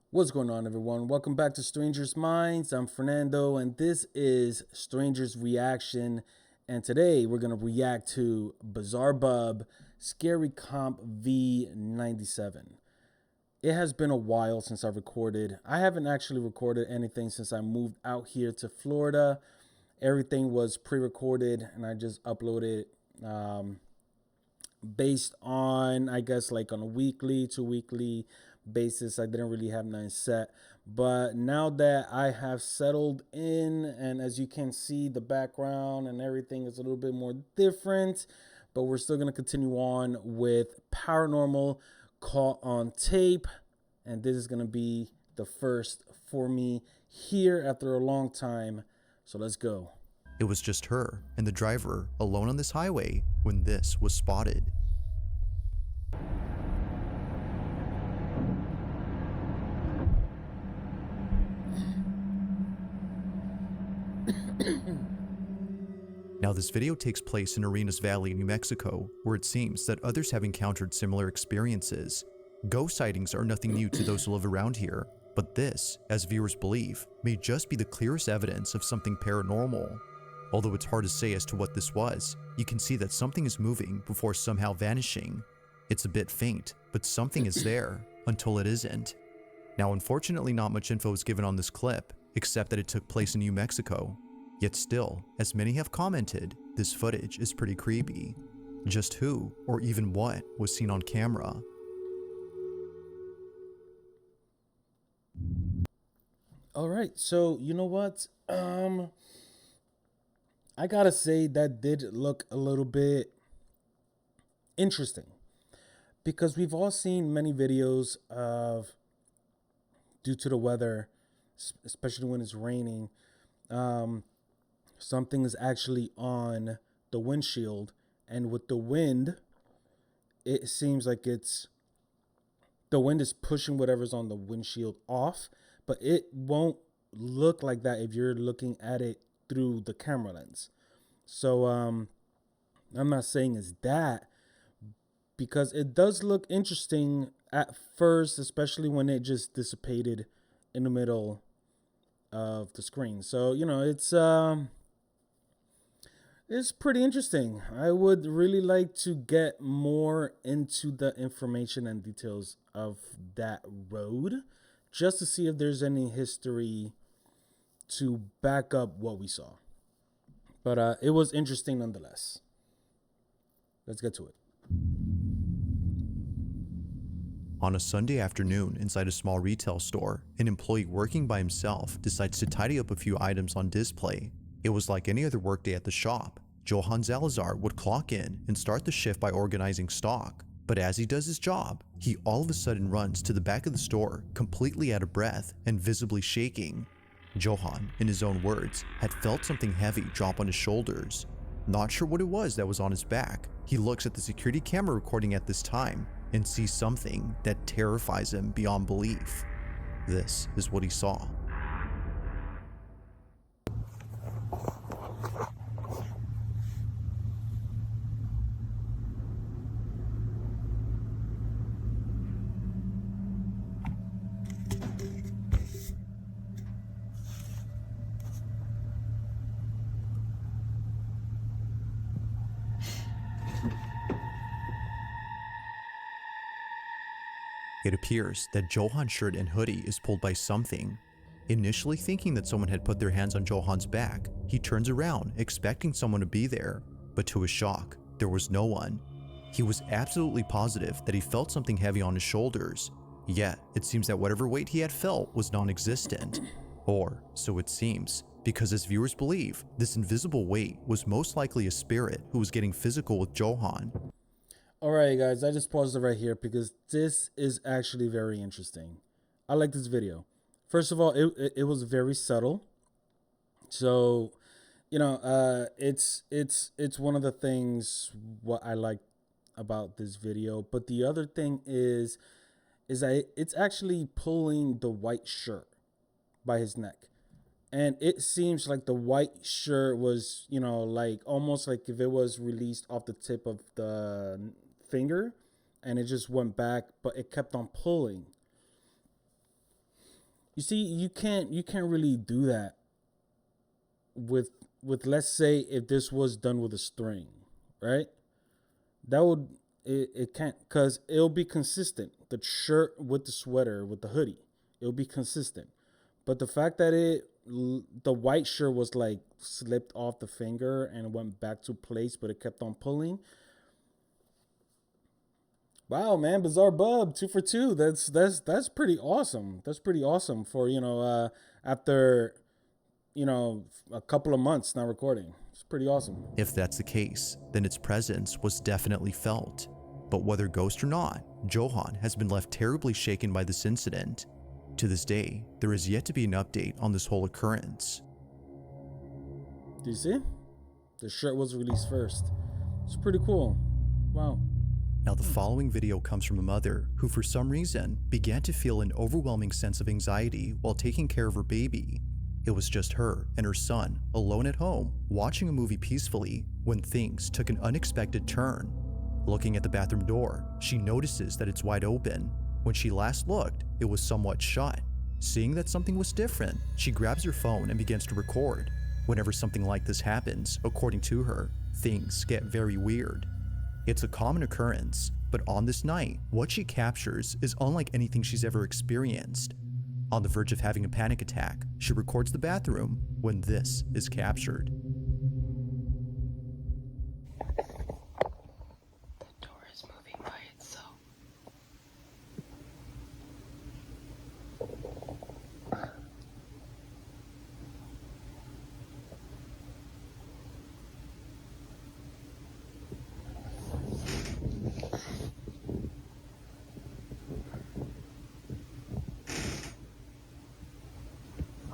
What's going on, everyone? Welcome back to Strangers Minds. I'm Fernando, and this is Strangers Reaction. And today we're going to react to Bizarre Bub Scary Comp V97. It has been a while since I recorded. I haven't actually recorded anything since I moved out here to Florida. Everything was pre-recorded, and I just uploaded based on, I guess, like on a weekly to weekly basis. I didn't really have nothing set, but now that I have settled in, and as you can see, the background and everything is a little bit more different, but we're still going to continue on with Paranormal Caught on Tape, and this is going to be the first for me here after a long time. So let's go. It was just her and the driver alone on this highway when this was spotted. Now this video takes place in Arenas Valley, New Mexico, where it seems that others have encountered similar experiences. Ghost sightings are nothing new to those who live around here, but this, as viewers believe, may just be the clearest evidence of something paranormal. Although it's hard to say as to what this was, you can see that something is moving before somehow vanishing. It's a bit faint, but something is there, until it isn't. Now unfortunately not much info is given on this clip, except that it took place in New Mexico. Yet still, as many have commented, this footage is pretty creepy. Just who, or even what, was seen on camera? All right, so you know what? I gotta say that did look a little bit interesting because we've all seen many videos of, due to the weather, especially when it's raining, something is actually on the windshield, and with the wind, it seems like the wind is pushing whatever's on the windshield off, but it won't look like that if you're looking at it through the camera lens. So I'm not saying it's that, because it does look interesting at first, especially when it just dissipated in the middle of the screen. So it's pretty interesting. I would really like to get more into the information and details of that road, just to see if there's any history to back up what we saw. But it was interesting nonetheless. Let's get to it. On a Sunday afternoon inside a small retail store, an employee working by himself decides to tidy up a few items on display. It was like any other workday at the shop. Johann Salazar would clock in and start the shift by organizing stock. But as he does his job, he all of a sudden runs to the back of the store, completely out of breath and visibly shaking. Johann, in his own words, had felt something heavy drop on his shoulders. Not sure what it was that was on his back, he looks at the security camera recording at this time and sees something that terrifies him beyond belief. This is what he saw. It appears that Johann's shirt and hoodie is pulled by something. Initially thinking that someone had put their hands on Johann's back, he turns around expecting someone to be there, but to his shock, there was no one. He was absolutely positive that he felt something heavy on his shoulders, yet it seems that whatever weight he had felt was non-existent. Or so it seems, because as viewers believe, this invisible weight was most likely a spirit who was getting physical with Johann. All right, guys, I just paused it right here because this is actually very interesting. I like this video. First of all, it was very subtle. So, it's one of the things what I like about this video. But the other thing is that it's actually pulling the white shirt by his neck. And it seems like the white shirt was, like almost like if it was released off the tip of the finger and it just went back, but it kept on pulling. You see, you can't really do that with let's say if this was done with a string, right? That would it can't, because it'll be consistent. The shirt with the sweater with the hoodie, it'll be consistent. But the fact that the white shirt was like slipped off the finger and went back to place, but it kept on pulling. Wow, man, Bizarre Bub, 2 for 2. That's pretty awesome. That's pretty awesome for after a couple of months not recording. It's pretty awesome. If that's the case, then its presence was definitely felt. But whether ghost or not, Johan has been left terribly shaken by this incident. To this day, there is yet to be an update on this whole occurrence. Do you see? The shirt was released first. It's pretty cool. Wow. Now the following video comes from a mother who for some reason began to feel an overwhelming sense of anxiety while taking care of her baby. It was just her and her son alone at home watching a movie peacefully when things took an unexpected turn. Looking at the bathroom door, she notices that it's wide open. When she last looked, it was somewhat shut. Seeing that something was different, she grabs her phone and begins to record. Whenever something like this happens, according to her, things get very weird. It's a common occurrence, but on this night, what she captures is unlike anything she's ever experienced. On the verge of having a panic attack, she records the bathroom when this is captured. The door is moving by itself.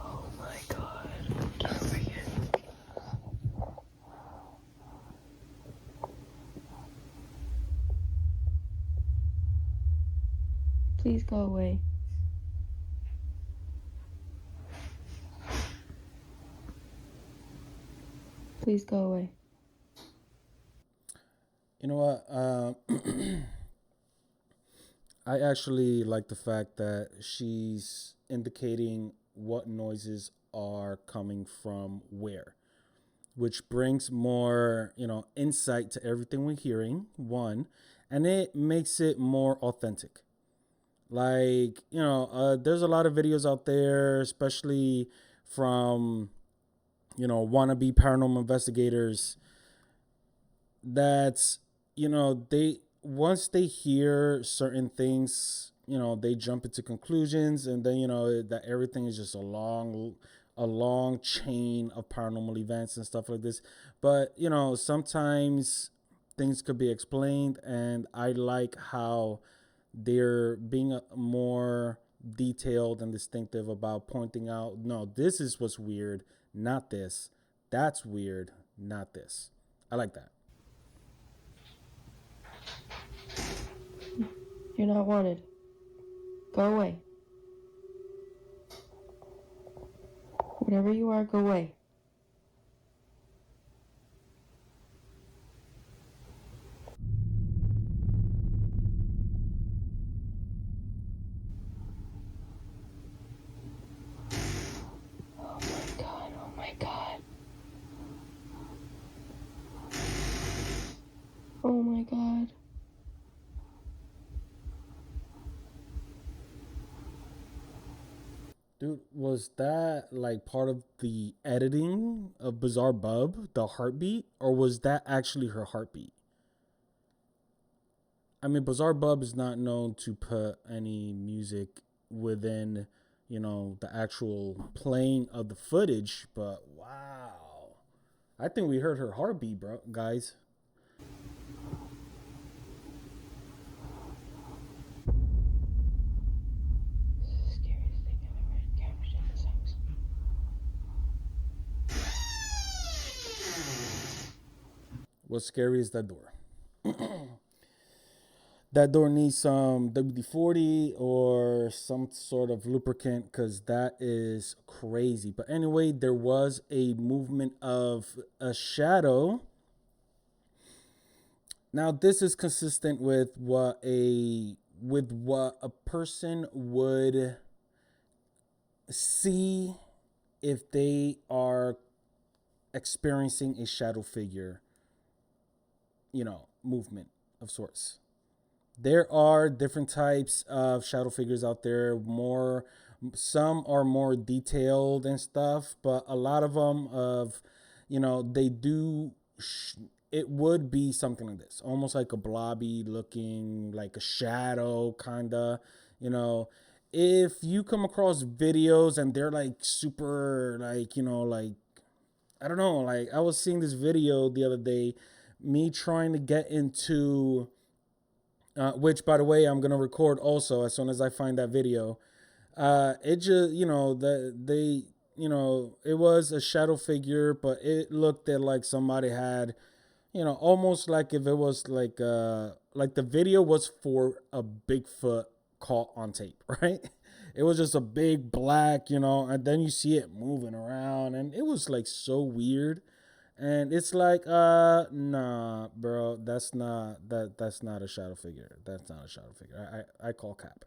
Oh my god. Don't forget. Please go away. Please go away. You know what? I actually like the fact that she's indicating what noises are coming from where, which brings more, insight to everything we're hearing, one, and it makes it more authentic. Like, there's a lot of videos out there, especially from, wannabe paranormal investigators that's, they, once they hear certain things, they jump into conclusions, and then, that everything is just a long chain of paranormal events and stuff like this. But, sometimes things could be explained, and I like how they're being more detailed and distinctive about pointing out, no, this is what's weird, not this. That's weird, not this. I like that. You're not wanted. Go away. Whatever you are, go away. Oh my god, oh my god. Oh my god. Dude, was that like part of the editing of Bizarre Bub, the heartbeat, or was that actually her heartbeat? I mean, Bizarre Bub is not known to put any music within, the actual playing of the footage, but wow. I think we heard her heartbeat, bro, guys. Scariest thing I've ever encountered in this house. What's scary is that door. That door needs some WD-40 or some sort of lubricant, because that is crazy. But anyway, there was a movement of a shadow. Now, this is consistent with what a person would see if they are experiencing a shadow figure, movement of sorts. There are different types of shadow figures out there. Some are more detailed and stuff, but a lot of them they do. It would be something like this, almost like a blobby looking, like a shadow, kinda. If you come across videos and they're like super, like I don't know, like I was seeing this video the other day, me trying to get into. Which, by the way, I'm gonna record also as soon as I find that video. It just, it was a shadow figure, but it looked at like somebody had, almost like if it was like the video was for a Bigfoot caught on tape, right? It was just a big black, and then you see it moving around, and it was like so weird. And it's like, nah, bro, that's not a shadow figure. That's not a shadow figure. I call cap.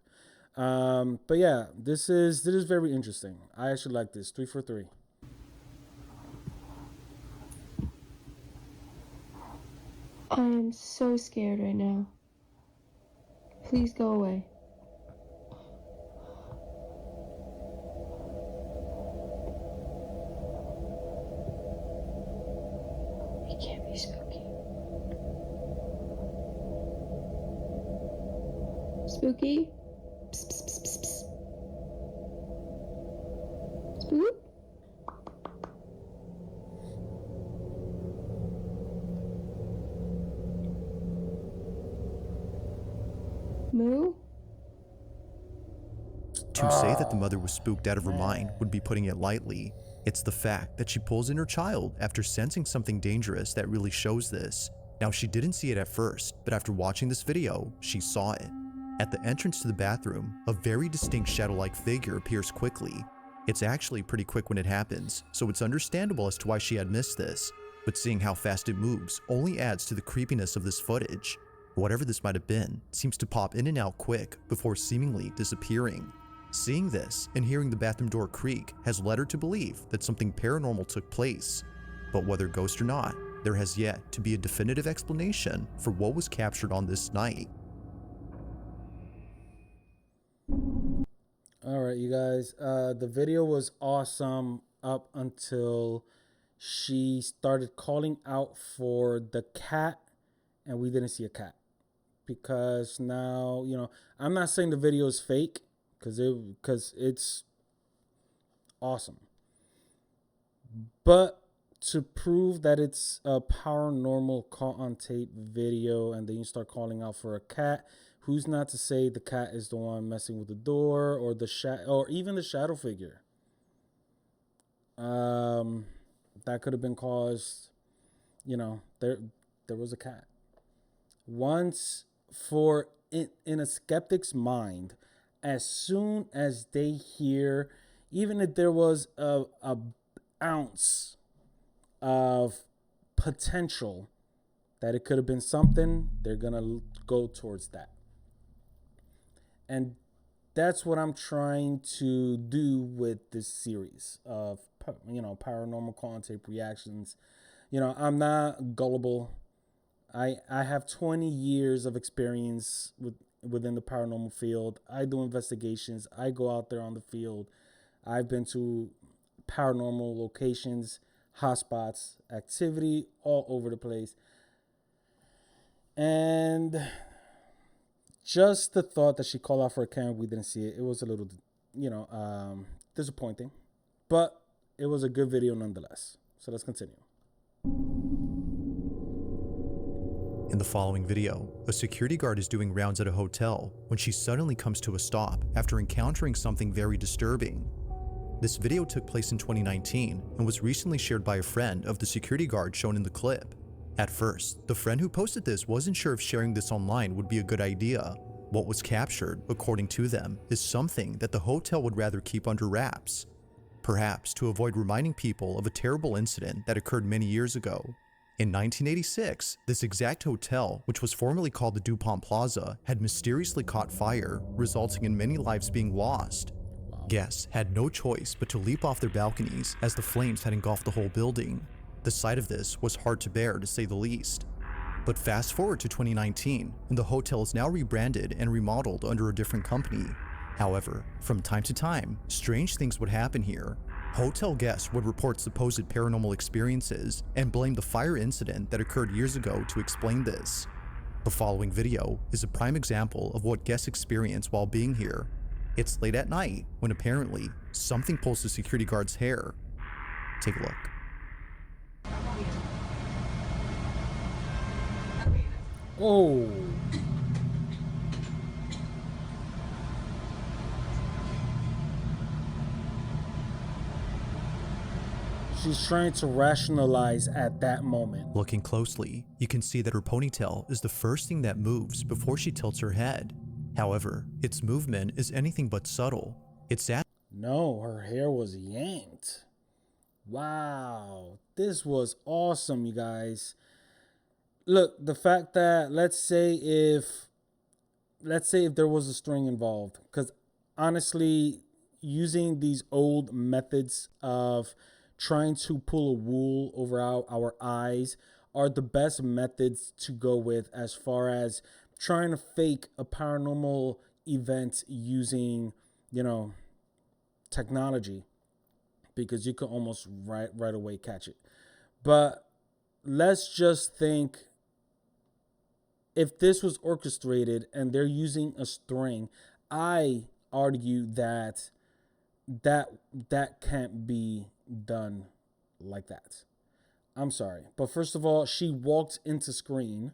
But yeah, this is very interesting. I actually like this. 3 for 3. I am so scared right now. Please go away. It can't be spooky. Spooky? Psst, psst, psst, psst, psst. Spook? Moo? To say that the mother was spooked out of her mind would be putting it lightly. It's the fact that she pulls in her child after sensing something dangerous that really shows this. Now, she didn't see it at first, but after watching this video, she saw it. At the entrance to the bathroom, a very distinct shadow-like figure appears quickly. It's actually pretty quick when it happens, so it's understandable as to why she had missed this, but seeing how fast it moves only adds to the creepiness of this footage. Whatever this might have been seems to pop in and out quick before seemingly disappearing. Seeing this and hearing the bathroom door creak has led her to believe that something paranormal took place. But whether ghost or not, there has yet to be a definitive explanation for what was captured on this night. All right, you guys. The video was awesome up until she started calling out for the cat, and we didn't see a cat. Because now, I'm not saying the video is fake, because it's awesome. But to prove that it's a paranormal caught on tape video, and then you start calling out for a cat, who's not to say the cat is the one messing with the door, or or even the shadow figure? That could have been caused. There was a cat. Once, in a skeptic's mind, as soon as they hear, even if there was a ounce of potential that it could have been something, they're gonna go towards that. And that's what I'm trying to do with this series of paranormal content reactions. I'm not gullible. I have 20 years of experience within the paranormal field. I do investigations. I go out there on the field. I've been to paranormal locations, hotspots, activity all over the place. And just the thought that she called out for a camera, we didn't see it. It was a little, disappointing. But it was a good video nonetheless. So let's continue. In the following video, a security guard is doing rounds at a hotel when she suddenly comes to a stop after encountering something very disturbing. This video took place in 2019 and was recently shared by a friend of the security guard shown in the clip. At first, the friend who posted this wasn't sure if sharing this online would be a good idea. What was captured, according to them, is something that the hotel would rather keep under wraps, perhaps to avoid reminding people of a terrible incident that occurred many years ago. In 1986, this exact hotel, which was formerly called the DuPont Plaza, had mysteriously caught fire, resulting in many lives being lost. Wow. Guests had no choice but to leap off their balconies as the flames had engulfed the whole building. The sight of this was hard to bear, to say the least. But fast forward to 2019, and the hotel is now rebranded and remodeled under a different company. However, from time to time, strange things would happen here. Hotel guests would report supposed paranormal experiences and blame the fire incident that occurred years ago to explain this. The following video is a prime example of what guests experience while being here. It's late at night when apparently something pulls the security guard's hair. Take a look. Oh. She's trying to rationalize at that moment. Looking closely, you can see that her ponytail is the first thing that moves before she tilts her head. However, its movement is anything but subtle. No, her hair was yanked. Wow, this was awesome, you guys. Look, the fact that let's say if there was a string involved, because honestly, using these old methods of trying to pull a wool over our eyes are the best methods to go with as far as trying to fake a paranormal event using, technology, because you can almost right away catch it. But let's just think, if this was orchestrated and they're using a string, I argue that can't be done like that. I'm sorry. But first of all, she walked into screen,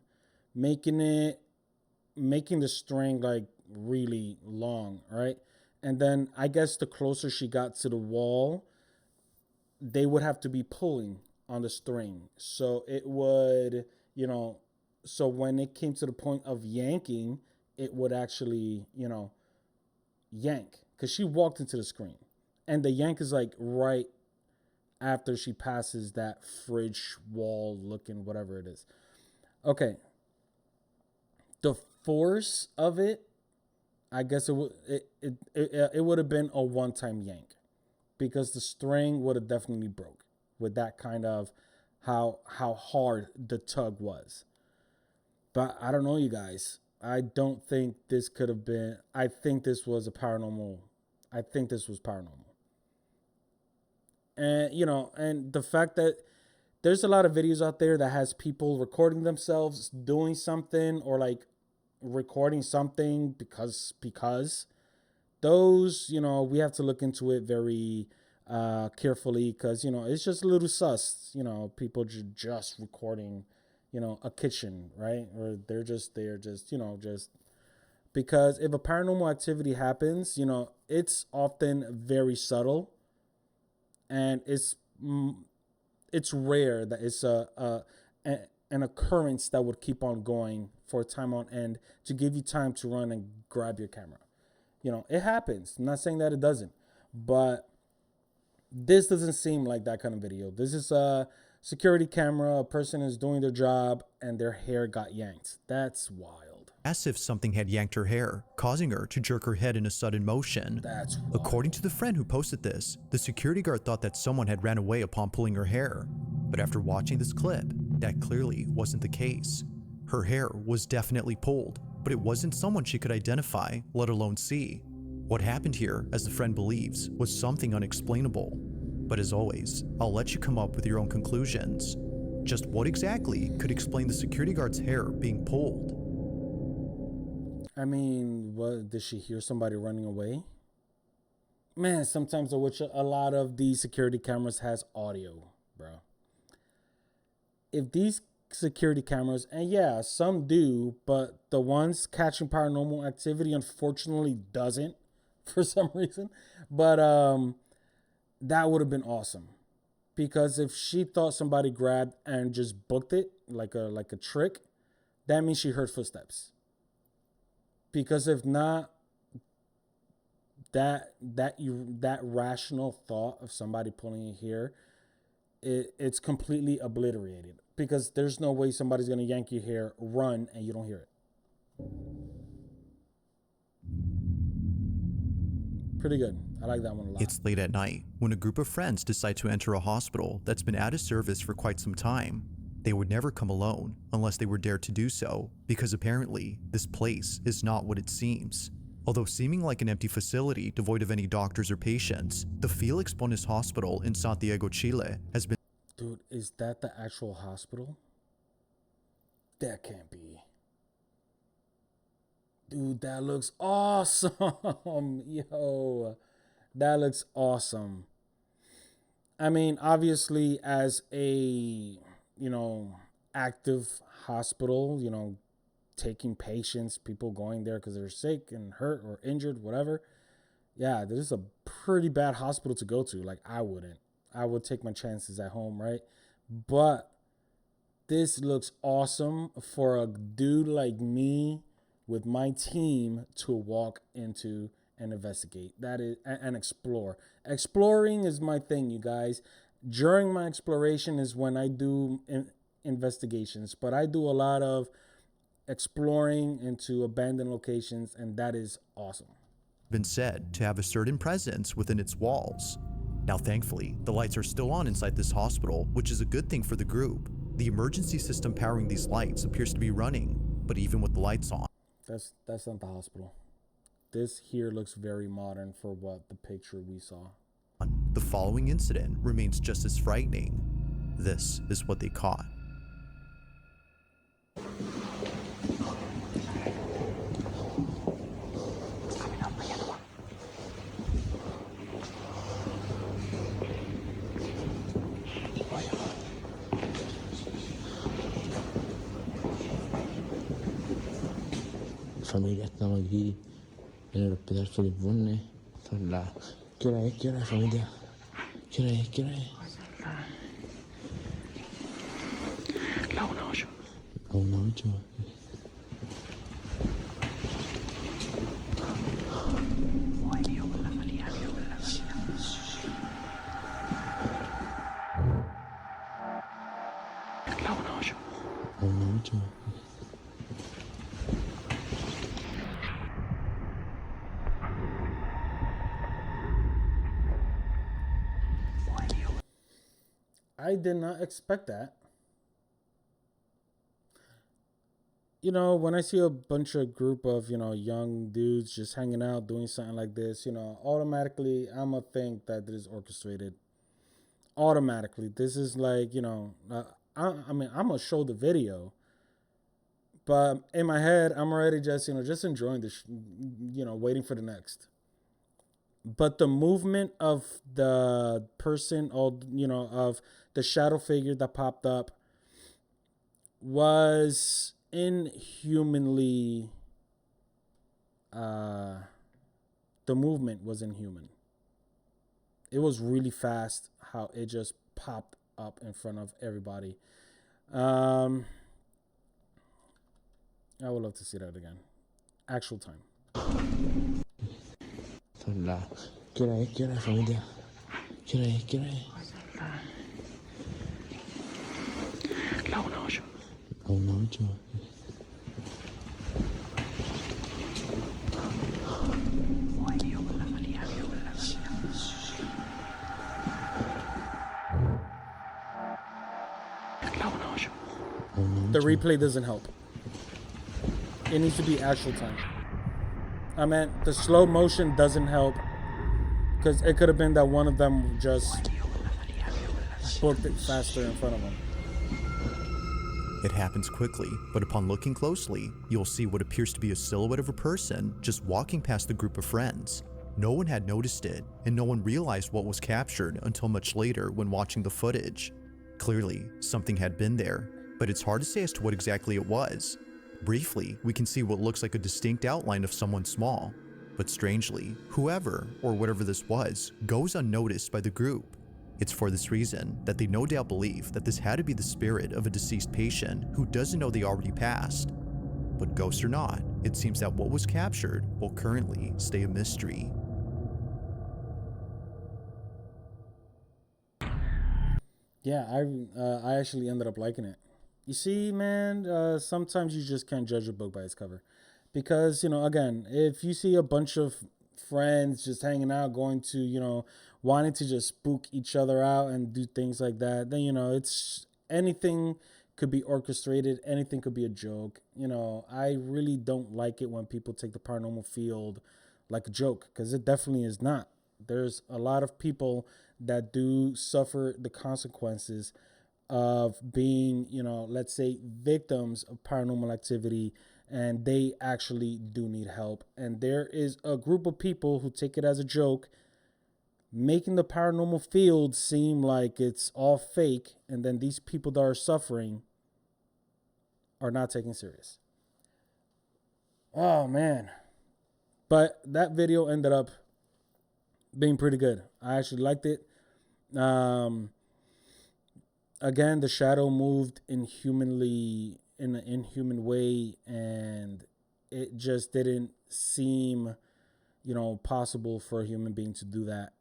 making the string like really long, right? And then I guess the closer she got to the wall, they would have to be pulling on the string. So it would, so when it came to the point of yanking, it would actually, yank, because she walked into the screen. And the yank is like right after she passes that fridge wall looking whatever it is. Okay. The force of it, I guess it would have been a one-time yank, because the string would have definitely broke with that kind of how hard the tug was. But I don't know, you guys. I don't think this could have been. I think this was paranormal. And, and the fact that there's a lot of videos out there that has people recording themselves doing something, or like recording something because those, we have to look into it very carefully, because, it's just a little sus, people just recording, a kitchen, right? Or they're just because if a paranormal activity happens, it's often very subtle, and it's rare that it's an occurrence that would keep on going for time on end to give you time to run and grab your camera. It happens. I'm not saying that it doesn't, but this doesn't seem like that kind of video. This is a security camera. A person is doing their job and their hair got yanked. That's wild. As if something had yanked her hair, causing her to jerk her head in a sudden motion. That's wild. According to the friend who posted this, the security guard thought that someone had ran away upon pulling her hair. But after watching this clip, that clearly wasn't the case. Her hair was definitely pulled, but it wasn't someone she could identify, let alone see. What happened here, as the friend believes, was something unexplainable. But as always, I'll let you come up with your own conclusions. Just what exactly could explain the security guard's hair being pulled? I mean, what, did she hear somebody running away? Man, sometimes I wish a lot of these security cameras has audio, bro. If these security cameras, and yeah, some do, but the ones catching paranormal activity unfortunately doesn't for some reason. But that would have been awesome, because if she thought somebody grabbed and just booked it like a trick, that means she heard footsteps. Because if not, that rational thought of somebody pulling your hair, it's completely obliterated, because there's no way somebody's gonna yank your hair, run, and you don't hear it. Pretty good. I like that one a lot. It's late at night when a group of friends decide to enter a hospital that's been out of service for quite some time. They would never come alone unless they were dared to do so, because apparently this place is not what it seems. Although seeming like an empty facility devoid of any doctors or patients, the Felix Bonis Hospital in Santiago, Chile has been— Dude, is that the actual hospital? That can't be. Dude, that looks awesome. Yo, that looks awesome. I mean, obviously, as a, active hospital, taking patients, people going there because they're sick and hurt or injured, whatever. Yeah, this is a pretty bad hospital to go to. Like, I wouldn't. I would take my chances at home, right? But this looks awesome for a dude like me with my team to walk into and investigate. That is, and explore. Exploring is my thing, you guys. During my exploration is when I do investigations, but I do a lot of exploring into abandoned locations, and that is awesome. Been said to have a certain presence within its walls. Now, thankfully, the lights are still on inside this hospital, which is a good thing for the group. The emergency system powering these lights appears to be running, but even with the lights on, That's not the hospital. This here looks very modern for what the picture we saw. the following incident remains just as frightening. This is what they caught. Familia, estamos aquí en el hospital Felipe Bonis. Son las... ¿Qué hora es? ¿Qué hora es, familia? ¿Qué hora es? ¿Qué hora es? La 1:08. La 1:08. La 1:08. La 1:08. I did not expect that. When I see a bunch of group of, young dudes just hanging out, doing something like this, automatically I'm going to think that this is orchestrated. Automatically. This is like, I'm going to show the video. But in my head, I'm already just enjoying this, waiting for the next. But the movement of the person, of the shadow figure that popped up was inhumanly, the movement was inhuman. It was really fast how it just popped up in front of everybody. I would love to see that again. Actual time. Son las... ¿Qué hora es? ¿Qué hora es, familia? ¿Qué hora es? ¿Qué hora es? La 1:08. La 1:08. The replay doesn't help. It needs to be actual time. I mean, the slow motion doesn't help, because it could have been that one of them just booked it faster in front of them. It happens quickly, but upon looking closely, you'll see what appears to be a silhouette of a person just walking past the group of friends. No one had noticed it, and no one realized what was captured until much later when watching the footage. Clearly, something had been there, but it's hard to say as to what exactly it was. Briefly, we can see what looks like a distinct outline of someone small, but strangely, whoever or whatever this was goes unnoticed by the group. It's for this reason that they no doubt believe that this had to be the spirit of a deceased patient who doesn't know they already passed. But ghost or not, it seems that what was captured will currently stay a mystery. Yeah, I actually ended up liking it. You see, man, sometimes you just can't judge a book by its cover. Because, again, if you see a bunch of friends just hanging out, going to, wanting to just spook each other out and do things like that, then, it's anything could be orchestrated. Anything could be a joke. I really don't like it when people take the paranormal field like a joke, because it definitely is not. There's a lot of people that do suffer the consequences of being, let's say, victims of paranormal activity, and they actually do need help. And there is a group of people who take it as a joke, making the paranormal field seem like it's all fake, and then these people that are suffering are not taken serious. Oh, man. But that video ended up being pretty good. I actually liked it. Again, the shadow moved in an inhuman way, and it just didn't seem, possible for a human being to do that.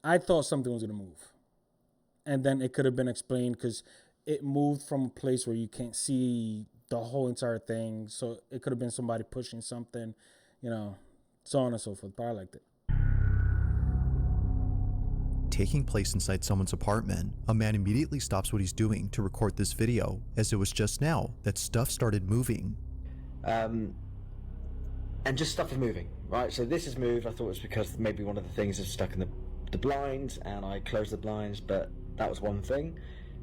I thought something was going to move. And then it could have been explained because it moved from a place where you can't see the whole entire thing. So it could have been somebody pushing something, so on and so forth. But I liked it. Taking place inside someone's apartment, a man immediately stops what he's doing to record this video, as it was just now that stuff started moving. And just stuff is moving, right? So this has moved. I thought it was because maybe one of the things is stuck in the blinds, and I closed the blinds, but that was one thing.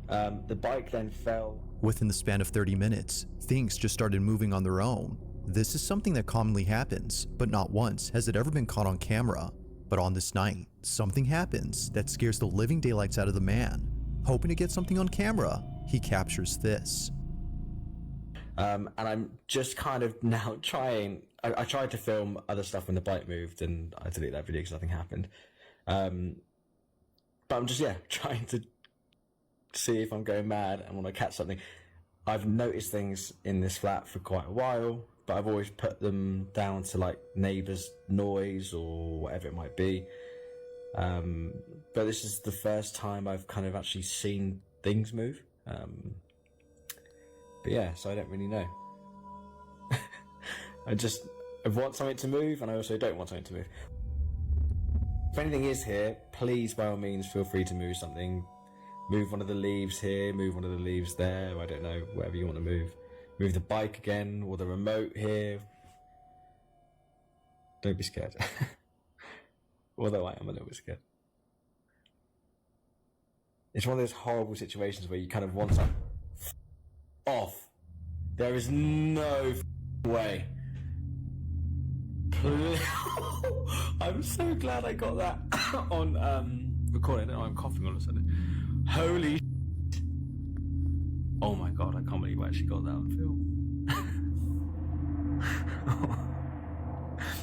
The bike then fell. Within the span of 30 minutes, things just started moving on their own. This is something that commonly happens, but not once has it ever been caught on camera. But on this night, something happens that scares the living daylights out of the man. Hoping to get something on camera, he captures this. And I'm just kind of now trying. I tried to film other stuff when the bike moved, and I deleted that video because nothing happened. But I'm just trying to see if I'm going mad and want to catch something. I've noticed things in this flat for quite a while, but I've always put them down to like neighbours' noise or whatever it might be. But this is the first time I've kind of actually seen things move. But yeah, so I don't really know. I want something to move, and I also don't want something to move. If anything is here, please, by all means, feel free to move something. Move one of the leaves here, move one of the leaves there, I don't know, whatever you want to move. Move the bike again, or the remote here. Don't be scared. Although I am a little bit scared. It's one of those horrible situations where you kind of want to off. There is no way. I'm so glad I got that on recording. Oh, I'm coughing all of a sudden. Holy oh my god, I can't believe I actually got that on film.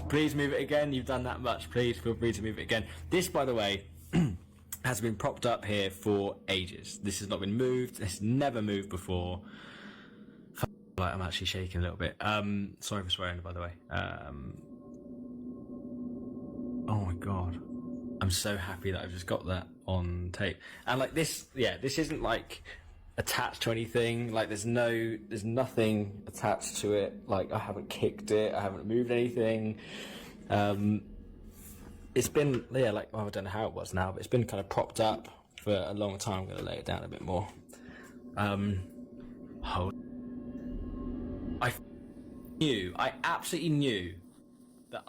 Please move it again. You've done that much. Please feel free to move it again. This, by the way, has been propped up here for ages. This has not been moved. It's never moved before. I'm actually shaking a little bit. Sorry for swearing, by the way. Oh my god, I'm so happy that I've just got that on tape. And like this, this isn't like attached to anything. Like there's nothing attached to it. Like I haven't kicked it, I haven't moved anything. It's been I don't know how it was now, but it's been kind of propped up for a long time. I'm gonna lay it down a bit more. I absolutely knew that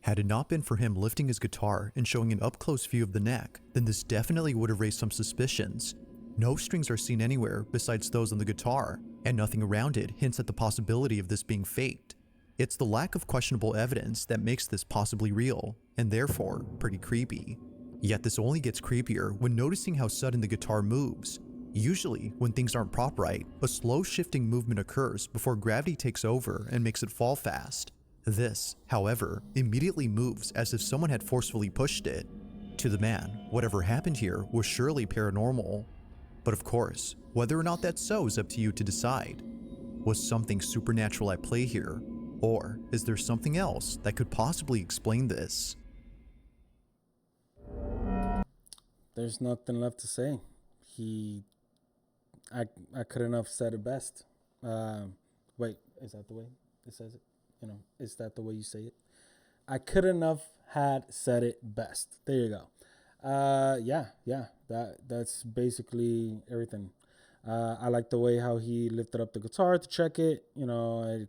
Had it not been for him lifting his guitar and showing an up-close view of the neck, then this definitely would have raised some suspicions. No strings are seen anywhere besides those on the guitar, and nothing around it hints at the possibility of this being faked. It's the lack of questionable evidence that makes this possibly real, and therefore pretty creepy. Yet this only gets creepier when noticing how sudden the guitar moves. Usually, when things aren't propped right, a slow shifting movement occurs before gravity takes over and makes it fall fast. This, however, immediately moves as if someone had forcefully pushed it. To the man, whatever happened here was surely paranormal. But of course, whether or not that's so is up to you to decide. Was something supernatural at play here? Or is there something else that could possibly explain this? There's nothing left to say. I couldn't have said it best. Wait, is that the way it says it? Is that the way you say it? I couldn't have had said it best. There you go. Yeah. That's basically everything. I like the way how he lifted up the guitar to check it. You know,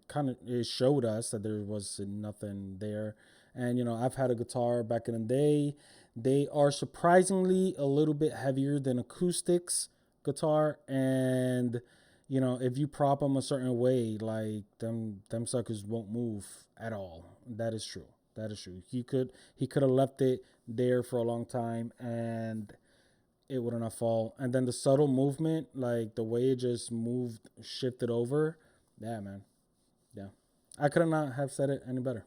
it showed us that there was nothing there. And, you know, I've had a guitar back in the day. They are surprisingly a little bit heavier than acoustics guitar. And, you know, if you prop them a certain way, like them suckers won't move at all. That is true. That is true. He could have left it there for a long time and it wouldn't have fall. And then the subtle movement, like the way it just moved, shifted over. Yeah, man. Yeah. I could not have said it any better.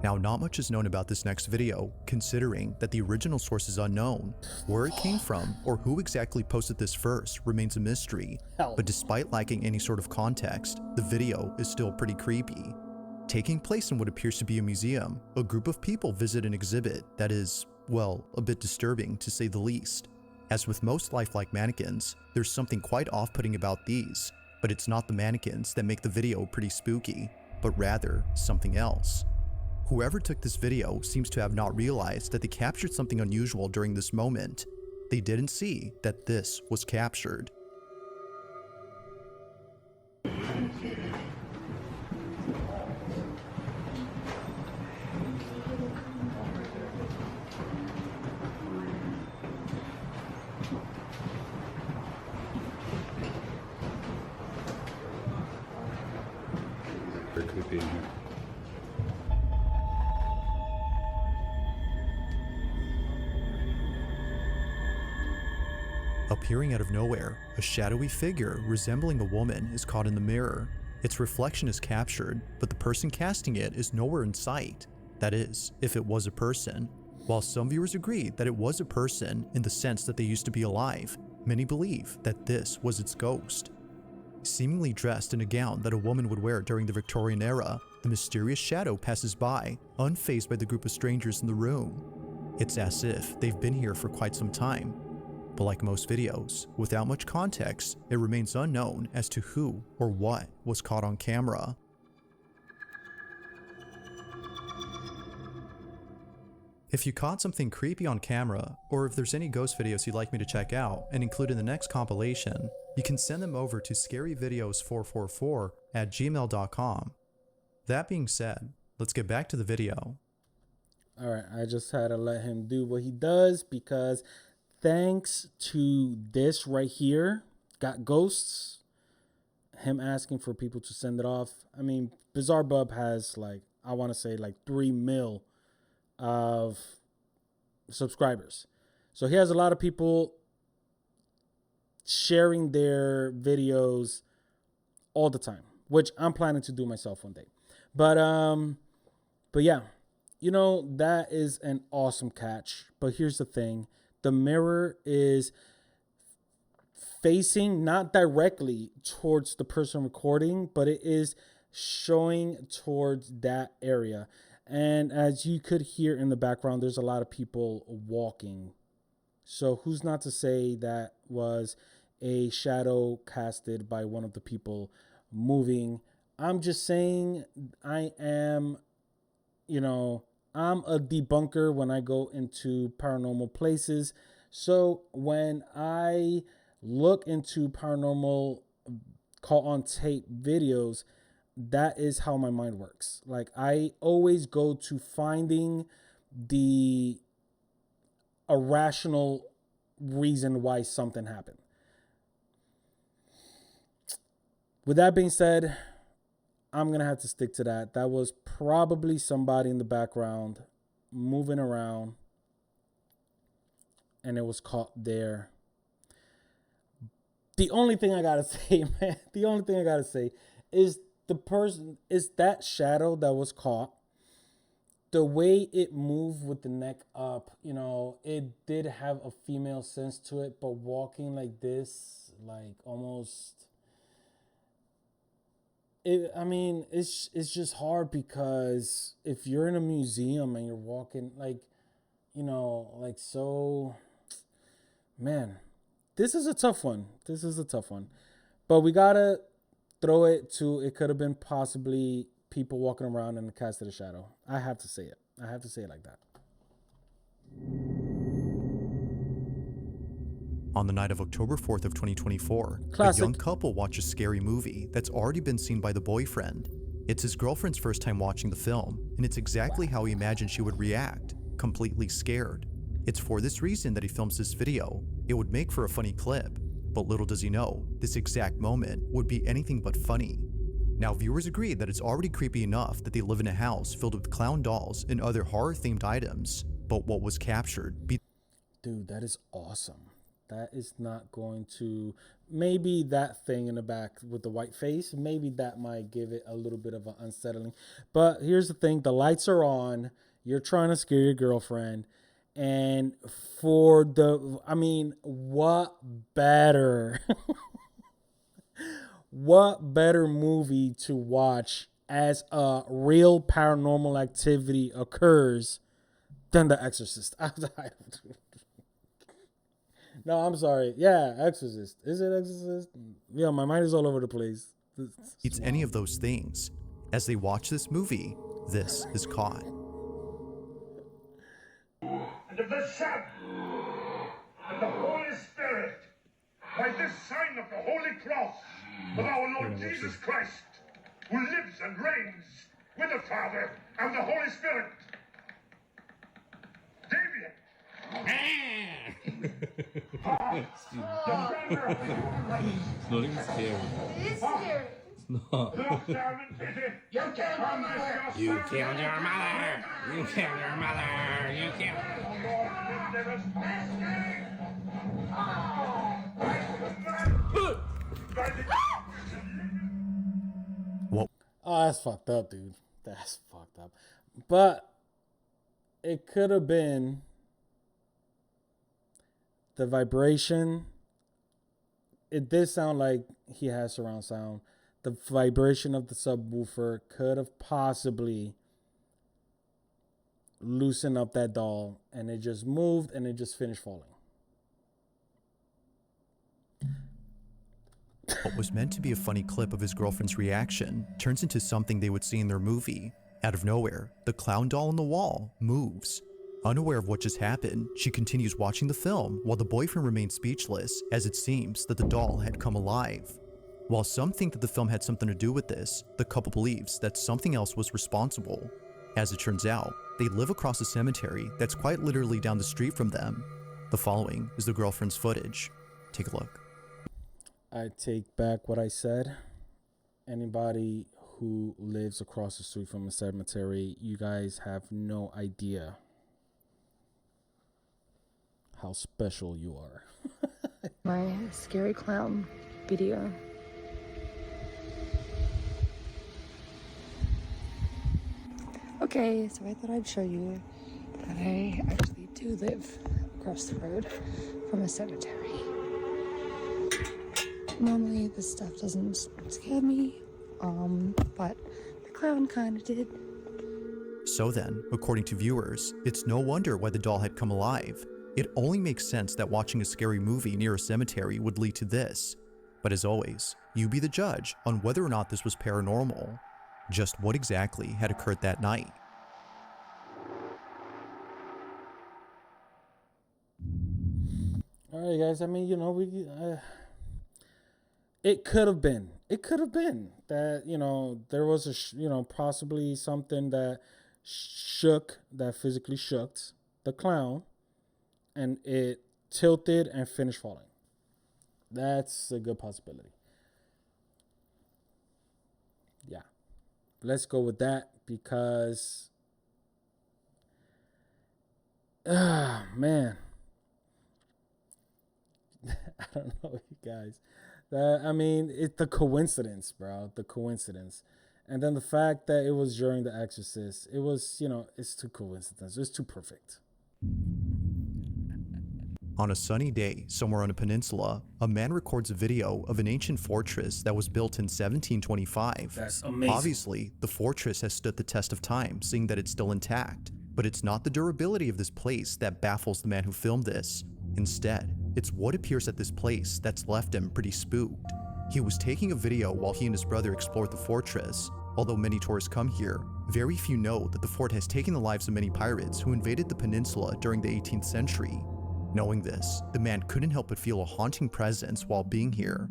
Now, not much is known about this next video, considering that the original source is unknown. Where it came from, or who exactly posted this first, remains a mystery. But despite lacking any sort of context, the video is still pretty creepy. Taking place in what appears to be a museum, a group of people visit an exhibit that is, well, a bit disturbing to say the least. As with most lifelike mannequins, there's something quite off-putting about these, but it's not the mannequins that make the video pretty spooky, but rather something else. Whoever took this video seems to have not realized that they captured something unusual during this moment. They didn't see that this was captured. Very creepy in here. Appearing out of nowhere, a shadowy figure resembling a woman is caught in the mirror. Its reflection is captured, but the person casting it is nowhere in sight. That is, if it was a person. While some viewers agree that it was a person in the sense that they used to be alive, many believe that this was its ghost. Seemingly dressed in a gown that a woman would wear during the Victorian era, the mysterious shadow passes by, unfazed by the group of strangers in the room. It's as if they've been here for quite some time. But like most videos, without much context, it remains unknown as to who or what was caught on camera. If you caught something creepy on camera, or if there's any ghost videos you'd like me to check out and include in the next compilation, you can send them over to scaryvideos444@gmail.com. That being said, let's get back to the video. All right, I just had to let him do what he does because thanks to this right here, Got Ghosts, him asking for people to send it off. I mean, Bizarre Bub has like, I want to say like 3 mil of subscribers. So he has a lot of people sharing their videos all the time, which I'm planning to do myself one day. But yeah, you know, that is an awesome catch. But here's the thing. The mirror is facing not directly towards the person recording, but it is showing towards that area. And as you could hear in the background, there's a lot of people walking. So who's not to say that was a shadow casted by one of the people moving? I'm just saying I am, you know, I'm a debunker when I go into paranormal places. So when I look into paranormal caught on tape videos, that is how my mind works. Like I always go to finding the irrational reason why something happened. With that being said, I'm going to have to stick to that. That was probably somebody in the background moving around and it was caught there. The only thing I got to say, man, the only thing I got to say is the person, is that shadow that was caught, the way it moved with the neck up, you know, it did have a female sense to it, but walking like this, like almost... I mean, it's just hard because if you're in a museum and you're walking like, you know, like so, man, this is a tough one. This is a tough one. But we got to throw it to, it could have been possibly people walking around in the cast of the shadow. I have to say it. I have to say it like that. On the night of October 4th of 2024, Classic. a young couple watch a scary movie that's already been seen by the boyfriend. It's his girlfriend's first time watching the film, and it's exactly how he imagined she would react, completely scared. It's for this reason that he films this video. It would make for a funny clip, but little does he know, this exact moment would be anything but funny. Now, viewers agree that it's already creepy enough that they live in a house filled with clown dolls and other horror-themed items, but what was captured Dude, that is awesome. That is not going to... Maybe that thing in the back with the white face, maybe that might give it a little bit of an unsettling. But here's the thing. The lights are on. You're trying to scare your girlfriend. And for the... I mean, what better... what better movie to watch as a real paranormal activity occurs than The Exorcist? No, I'm sorry. Yeah, Exorcist. Is it Exorcist? Yeah, my mind is all over the place. It's any of those things. As they watch this movie, this is caught. And of the Son, and the Holy Spirit, by this sign of the Holy Cross of our Lord Jesus Christ, who lives and reigns with the Father and the Holy Spirit. Damien! It's not even scary. It is scary. It's not. Look down and pity. You killed your mother. You killed your mother. You killed your mother. You killed. Oh, that's fucked up, dude. That's fucked up. But it could have been the vibration. It did sound like he has surround sound. The vibration of the subwoofer could have possibly loosened up that doll, and it just moved and it just finished falling. What was meant to be a funny clip of his girlfriend's reaction turns into something they would see in their movie. Out of nowhere, the clown doll on the wall moves. Unaware of what just happened, she continues watching the film while the boyfriend remains speechless, as it seems that the doll had come alive. While some think that the film had something to do with this, the couple believes that something else was responsible. As it turns out, they live across a cemetery that's quite literally down the street from them. The following is the girlfriend's footage. Take a look. I take back what I said. Anybody who lives across the street from a cemetery, you guys have no idea how special you are. My scary clown video. Okay, so I thought I'd show you that I actually do live across the road from a cemetery. Normally this stuff doesn't scare me, but the clown kind of did. So then, according to viewers, it's no wonder why the doll had come alive. It only makes sense that watching a scary movie near a cemetery would lead to this. But as always, you be the judge on whether or not this was paranormal. Just what exactly had occurred that night? All right, guys. I mean, it could have been. It could have been that, there was possibly something that physically shook the clown, and it tilted and finished falling. That's a good possibility. Yeah. Let's go with that because, man. I don't know, you guys. It's the coincidence, bro. The coincidence. And then the fact that it was during The Exorcist. It was, it's too coincidence. It's too perfect. On a sunny day, somewhere on a peninsula, a man records a video of an ancient fortress that was built in 1725. That's amazing. Obviously, the fortress has stood the test of time, seeing that it's still intact. But it's not the durability of this place that baffles the man who filmed this. Instead, it's what appears at this place that's left him pretty spooked. He was taking a video while he and his brother explored the fortress. Although many tourists come here, very few know that the fort has taken the lives of many pirates who invaded the peninsula during the 18th century. Knowing this, the man couldn't help but feel a haunting presence while being here.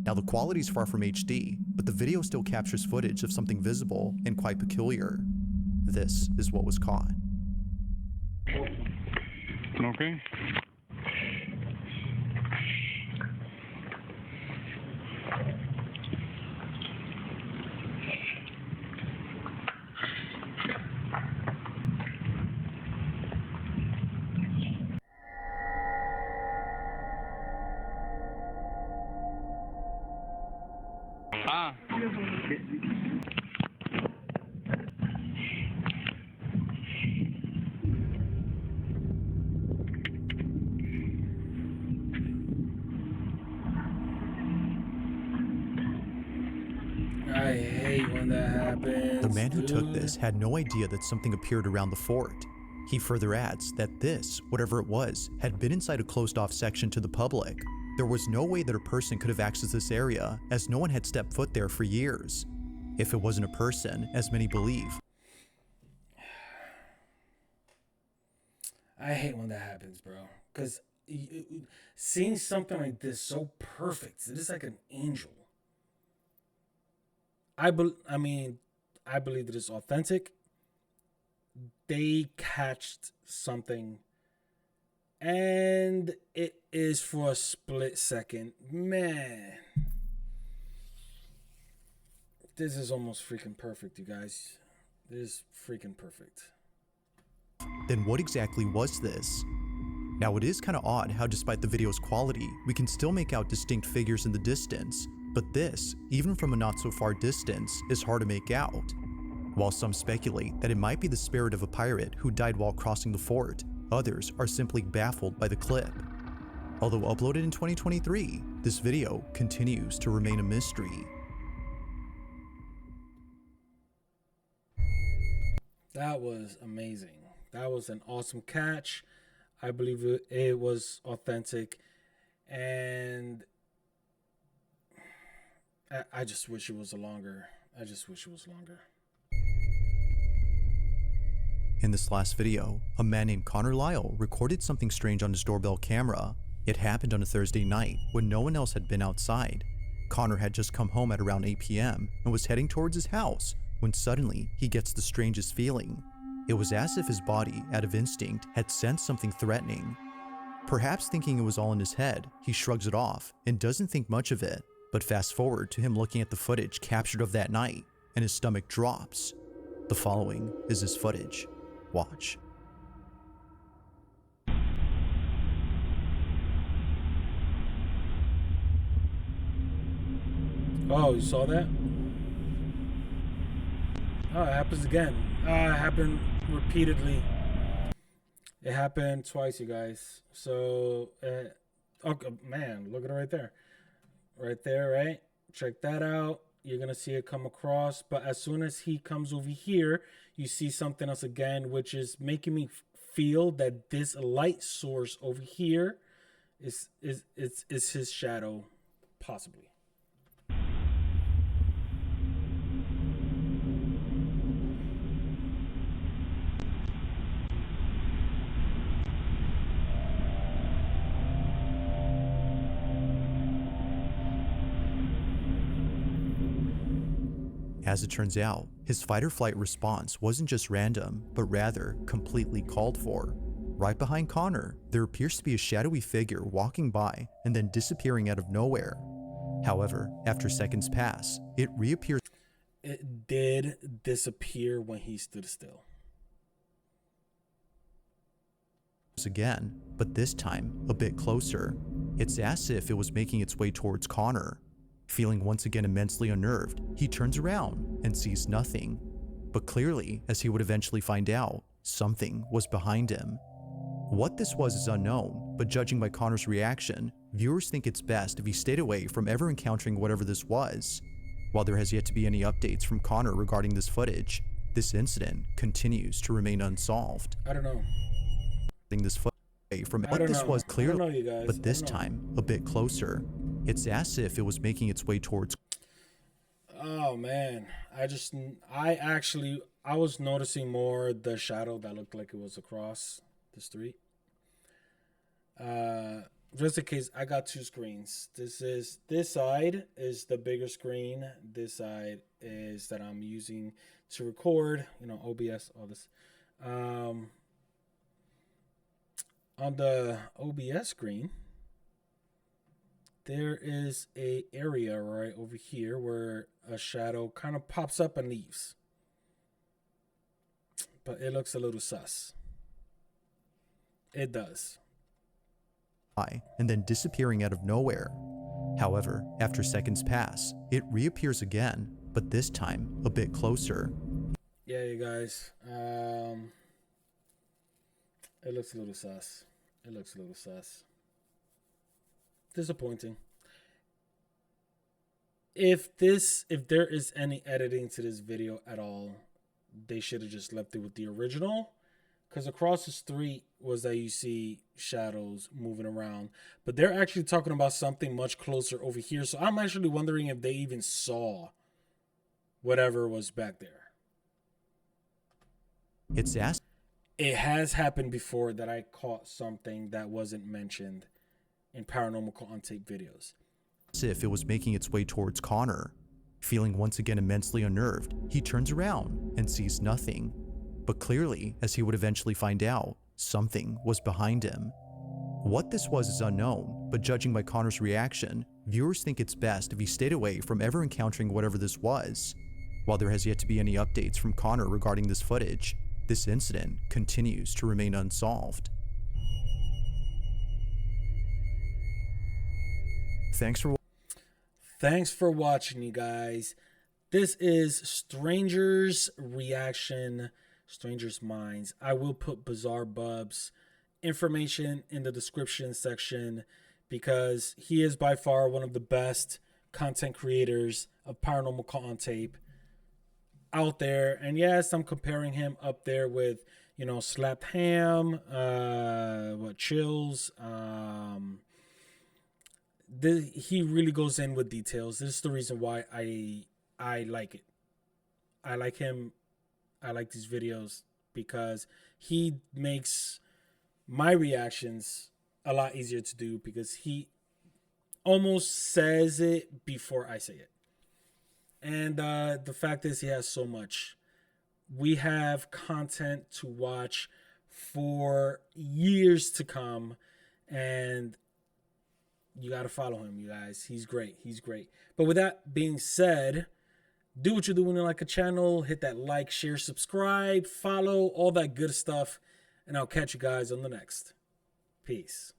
Now the quality is far from HD, but the video still captures footage of something visible and quite peculiar. This is what was caught. Okay. I hate when that happens. The man who took this had no idea that something appeared around the fort. He further adds that this, whatever it was, had been inside a closed-off section to the public. There was no way that a person could have accessed this area, as no one had stepped foot there for years. If it wasn't a person, as many believe. I hate when that happens, bro. Because seeing something like this so perfect, it is like an angel. I believe that it's authentic. They catched something, and it is for a split second. Man, this is almost freaking perfect, you guys. This is freaking perfect. Then what exactly was this? Now it is kind of odd how despite the video's quality, we can still make out distinct figures in the distance, but this, even from a not so far distance, is hard to make out. While some speculate that it might be the spirit of a pirate who died while crossing the fort, others are simply baffled by the clip. Although uploaded in 2023, this video continues to remain a mystery. That was amazing. That was an awesome catch. I believe it was authentic, and I just wish it was longer. I just wish it was longer. In this last video, a man named Connor Lyle recorded something strange on his doorbell camera. It happened on a Thursday night when no one else had been outside. Connor had just come home at around 8 p.m. and was heading towards his house when suddenly he gets the strangest feeling. It was as if his body, out of instinct, had sensed something threatening. Perhaps thinking it was all in his head, he shrugs it off and doesn't think much of it. But fast forward to him looking at the footage captured of that night, and his stomach drops. The following is his footage. Watch. Oh, you saw that? Oh, it happens again. It happened repeatedly. It happened twice, you guys. So, okay, man, look at it right there. Right there, right? Check that out. You're going to see it come across. But as soon as he comes over here, you see something else again, which is making me feel that this light source over here is his shadow, possibly. As it turns out, his fight-or-flight response wasn't just random, but rather completely called for. Right behind Connor, there appears to be a shadowy figure walking by and then disappearing out of nowhere. However, after seconds pass, it reappears. It did disappear when he stood still. Again, but this time a bit closer. It's as if it was making its way towards Connor. Feeling once again immensely unnerved, he turns around and sees nothing. But clearly, as he would eventually find out, something was behind him. What this was is unknown, but judging by Connor's reaction, viewers think it's best if he stayed away from ever encountering whatever this was. While there has yet to be any updates from Connor regarding this footage, this incident continues to remain unsolved. I don't know. This footage from what this was clearly, but this time a bit closer. It's as if it was making its way towards. Oh man, I was noticing more the shadow that looked like it was across the street. Just in case, I got two screens. This side is the bigger screen. This side is that I'm using to record, OBS, all this. On the OBS screen, there is a area right over here where a shadow kind of pops up and leaves. But it looks a little sus. It does. And then disappearing out of nowhere. However, after seconds pass, it reappears again, but this time a bit closer. Yeah, you guys. It looks a little sus. It looks a little sus. Disappointing. If there is any editing to this video at all, they should have just left it with the original. Because across the street was that you see shadows moving around. But they're actually talking about something much closer over here. So I'm actually wondering if they even saw whatever was back there. It has happened before that I caught something that wasn't mentioned in Paranormal Caught on Tape videos. As if it was making its way towards Connor. Feeling once again immensely unnerved, he turns around and sees nothing. But clearly, as he would eventually find out, something was behind him. What this was is unknown, but judging by Connor's reaction, viewers think it's best if he stayed away from ever encountering whatever this was. While there has yet to be any updates from Connor regarding this footage, this incident continues to remain unsolved. Thanks for watching, you guys. This is Strangers Reaction, Strangers Mindz. I will put Bizarre Bub's information in the description section because he is by far one of the best content creators of Paranormal Caught on Tape out there. And yes, I'm comparing him up there with, Slapped Ham, Chills. He really goes in with details. This is the reason why I like it. I like him. I like these videos because he makes my reactions a lot easier to do because he almost says it before I say it. And the fact is, he has so much. We have content to watch for years to come, and you got to follow him, you guys. He's great. He's great. But with that being said, do what you do when you like a channel. Hit that like, share, subscribe, follow, all that good stuff. And I'll catch you guys on the next. Peace.